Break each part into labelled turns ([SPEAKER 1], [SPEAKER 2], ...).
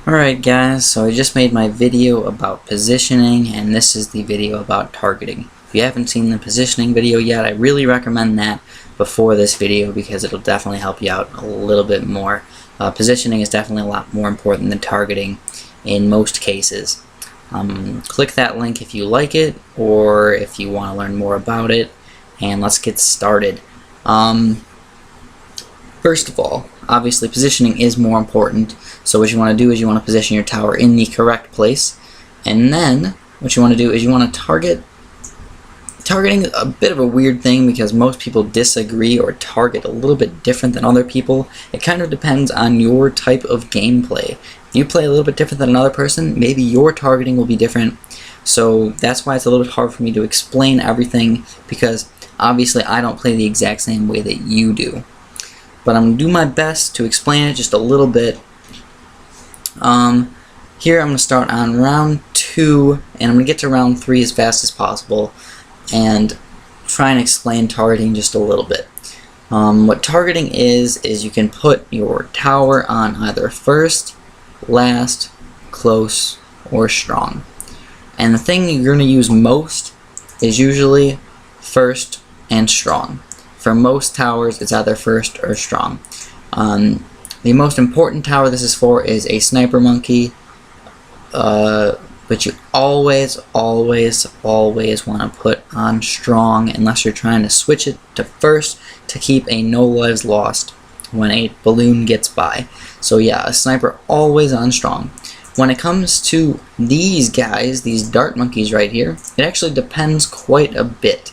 [SPEAKER 1] Alright guys, so I just made my video about positioning, and this is the video about targeting. If you haven't seen the positioning video yet, I really recommend that before this video because it'll definitely help you out a little bit more. Positioning is definitely a lot more important than targeting in most cases. Click that link if you like it or if you want to learn more about it, and let's get started. First of all, obviously positioning is more important, so what you want to do is you want to position your tower in the correct place, and then what you want to do is you want to target. Targeting is a bit of a weird thing because most people disagree or target a little bit different than other people. It kind of depends on your type of gameplay. If you play a little bit different than another person, maybe your targeting will be different. So that's why it's a little bit hard for me to explain everything, because obviously I don't play the exact same way that you do. But I'm going to do my best to explain it just a little bit. Here I'm going to start on round 2, and I'm going to get to round 3 as fast as possible and try and explain targeting just a little bit. What targeting is you can put your tower on either first, last, close, or strong. And the thing you're going to use most is usually first and strong. For most towers, it's either first or strong. The most important tower this is for is a sniper monkey, but you always want to put on strong unless you're trying to switch it to first to keep a no lives lost when a balloon gets by. So yeah, a sniper always on strong. When it comes to these guys, these dart monkeys right here, it actually depends quite a bit.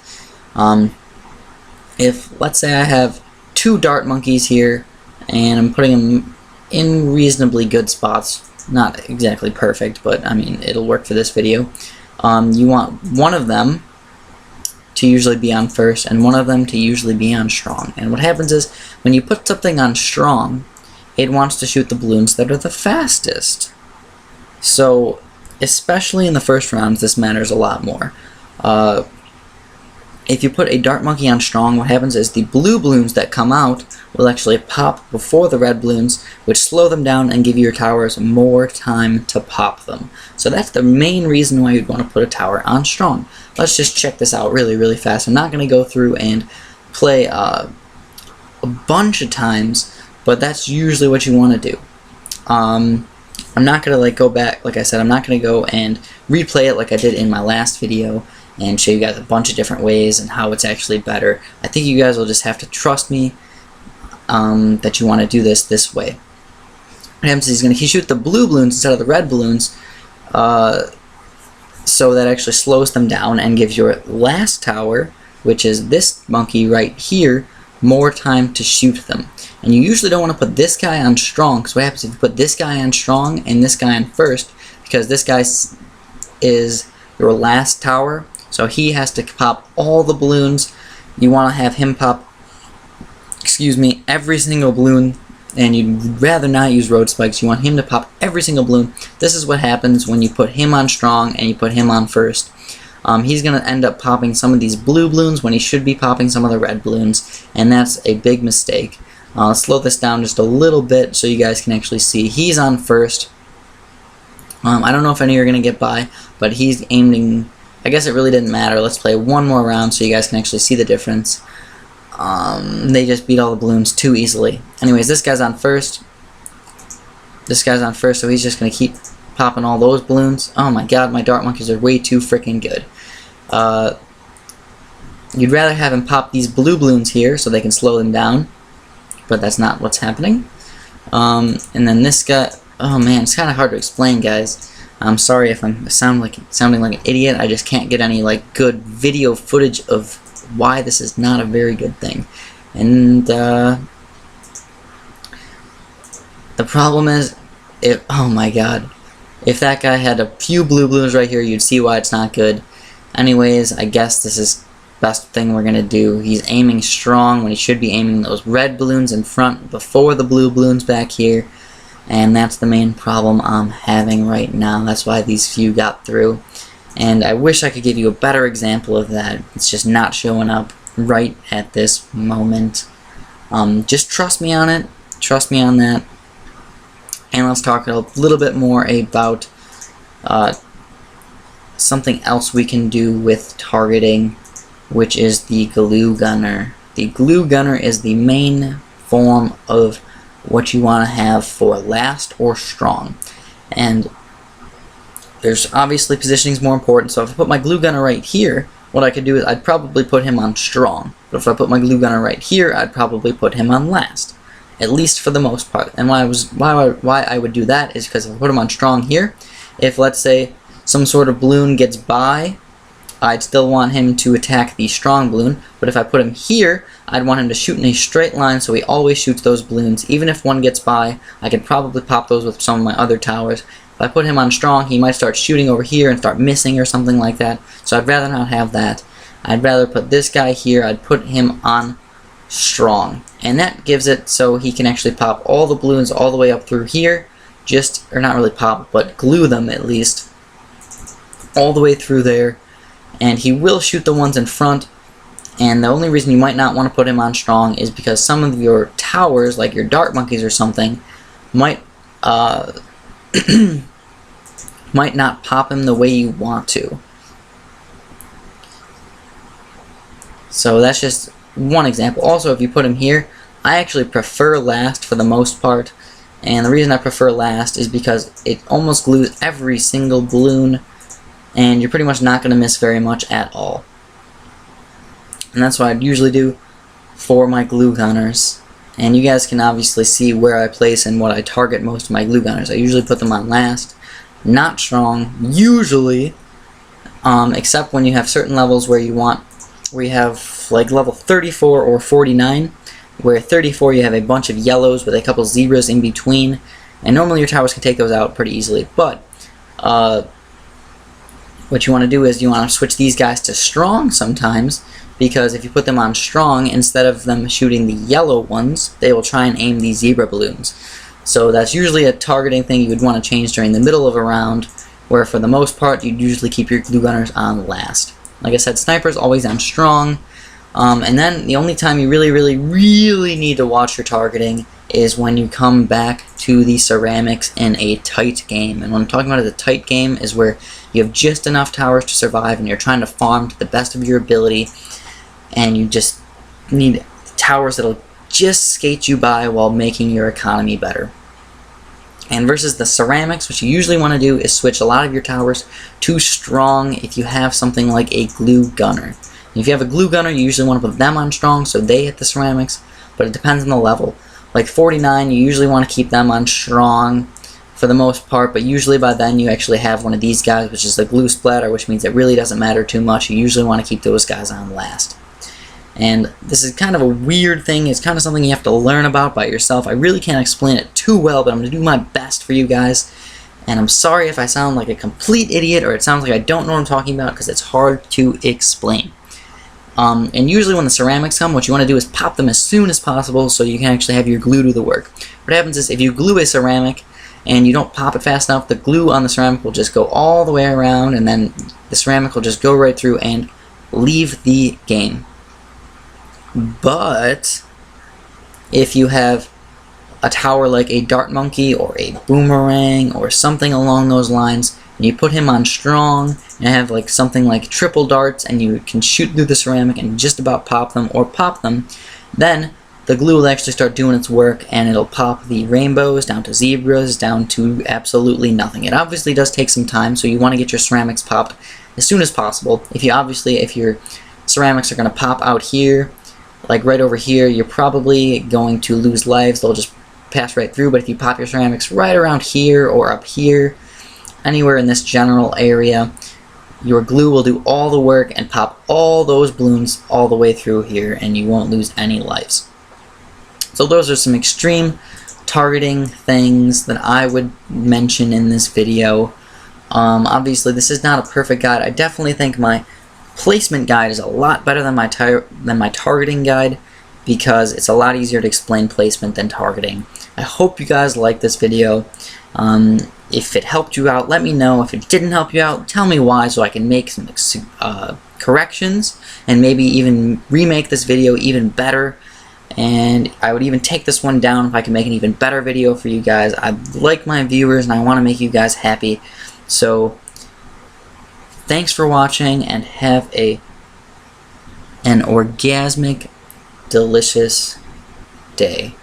[SPEAKER 1] If, let's say I have 2 dart monkeys here, and I'm putting them in reasonably good spots, not exactly perfect, but I mean, it'll work for this video. You want one of them to usually be on first, and one of them to usually be on strong. And what happens is, when you put something on strong, it wants to shoot the balloons that are the fastest. So, especially in the first rounds, this matters a lot more. If you put a dart monkey on strong, what happens is the blue balloons that come out will actually pop before the red balloons, which slow them down and give your towers more time to pop them. So that's the main reason why you'd want to put a tower on strong. Let's just check this out really fast. I'm not going to go through and play a bunch of times, but that's usually what you want to do. I'm not going to go back, like I said, I'm not going to go and replay it like I did in my last video and show you guys a bunch of different ways and how it's actually better. I think you guys will just have to trust me that you want to do this way. What happens is he shoot the blue balloons instead of the red balloons, so that actually slows them down and gives your last tower, which is this monkey right here, more time to shoot them. And you usually don't want to put this guy on strong, because what happens if you put this guy on strong and this guy on first, because this guy is your last tower, so he has to pop all the balloons. You want to have him pop, every single balloon, and you'd rather not use road spikes. You want him to pop every single balloon. This is what happens when you put him on strong and you put him on first. He's going to end up popping some of these blue balloons when he should be popping some of the red balloons, and that's a big mistake. I'll slow this down just a little bit so you guys can actually see. He's on first. I don't know if any are going to get by, but he's aiming. I guess it really didn't matter. Let's play one more round so you guys can actually see the difference. They just beat all the balloons too easily. Anyways, this guy's on first. This guy's on first, so he's just going to keep popping all those balloons. Oh my god, my dart monkeys are way too freaking good. You'd rather have him pop these blue balloons here so they can slow them down, but that's not what's happening. And then this guy, oh man, it's kind of hard to explain, guys. I'm sorry if I'm sounding like an idiot. I just can't get any good video footage of why this is not a very good thing. And the problem is, oh my god, if that guy had a few blue balloons right here, you'd see why it's not good. Anyways, I guess this is the best thing we're gonna do. He's aiming strong when he should be aiming those red balloons in front before the blue balloons back here. And that's the main problem I'm having right now. That's why these few got through. And I wish I could give you a better example of that. It's just not showing up right at this moment. Just trust me on it. Trust me on that. And let's talk a little bit more about something else we can do with targeting, which is the glue gunner. The glue gunner is the main form of what you want to have for last or strong. And there's obviously positioning is more important, so if I put my glue gunner right here, what I could do is I'd probably put him on strong. But if I put my glue gunner right here, I'd probably put him on last, at least for the most part. And why I would do that is because if I put him on strong here, if let's say some sort of balloon gets by, I'd still want him to attack the strong balloon. But if I put him here, I'd want him to shoot in a straight line, so he always shoots those balloons. Even if one gets by, I could probably pop those with some of my other towers. If I put him on strong, he might start shooting over here and start missing or something like that. So I'd rather not have that. I'd rather put this guy here. I'd put him on strong. And that gives it so he can actually pop all the balloons all the way up through here. Or not really pop, but glue them at least. All the way through there. And he will shoot the ones in front. And the only reason you might not want to put him on strong is because some of your towers, like your dart monkeys or something, might might not pop him the way you want to. So that's just one example. Also, if you put him here, I actually prefer last for the most part. And the reason I prefer last is because it almost glues every single balloon, and you're pretty much not going to miss very much at all. And that's what I'd usually do for my glue gunners. And you guys can obviously see where I place and what I target most of my glue gunners. I usually put them on last, not strong, usually, except when you have certain levels where you have like level 34 or 49, where 34 you have a bunch of yellows with a couple zebras in between, and normally your towers can take those out pretty easily. But what you want to do is you want to switch these guys to strong sometimes, because if you put them on strong, instead of them shooting the yellow ones, they will try and aim the zebra balloons. So that's usually a targeting thing you would want to change during the middle of a round, where for the most part you'd usually keep your glue gunners on last. Like I said, snipers always on strong. And then the only time you really need to watch your targeting is when you come back to the ceramics in a tight game. And what I'm talking about as a tight game is where you have just enough towers to survive and you're trying to farm to the best of your ability, and you just need towers that'll just skate you by while making your economy better. And versus the ceramics, what you usually want to do is switch a lot of your towers to strong if you have something like a glue gunner. If you have a glue gunner, you usually want to put them on strong so they hit the ceramics, but it depends on the level. Like 49, you usually want to keep them on strong for the most part, but usually by then you actually have one of these guys, which is the glue splatter, which means it really doesn't matter too much. You usually want to keep those guys on last. And this is kind of a weird thing. It's kind of something you have to learn about by yourself. I really can't explain it too well, but I'm going to do my best for you guys. And I'm sorry if I sound like a complete idiot or it sounds like I don't know what I'm talking about, because it's hard to explain. And usually when the ceramics come, what you want to do is pop them as soon as possible so you can actually have your glue do the work. What happens is if you glue a ceramic and you don't pop it fast enough, the glue on the ceramic will just go all the way around, and then the ceramic will just go right through and leave the game. But if you have a tower like a dart monkey or a boomerang or something along those lines, and you put him on strong and have like something like triple darts, and you can shoot through the ceramic and just about pop them or pop them, then the glue will actually start doing its work, and it'll pop the rainbows down to zebras down to absolutely nothing. It obviously does take some time, so you want to get your ceramics popped as soon as possible. If your ceramics are going to pop out here, like right over here, you're probably going to lose lives. They'll just pass right through. But if you pop your ceramics right around here or up here, anywhere in this general area, your glue will do all the work and pop all those balloons all the way through here, and you won't lose any lives. So those are some extreme targeting things that I would mention in this video. Obviously, this is not a perfect guide. I definitely think my placement guide is a lot better than my targeting guide, because it's a lot easier to explain placement than targeting. I hope you guys liked this video. If it helped you out, let me know. If it didn't help you out, tell me why, so I can make some corrections and maybe even remake this video even better. And I would even take this one down if I can make an even better video for you guys. I like my viewers and I want to make you guys happy. So thanks for watching and have an orgasmic, delicious day.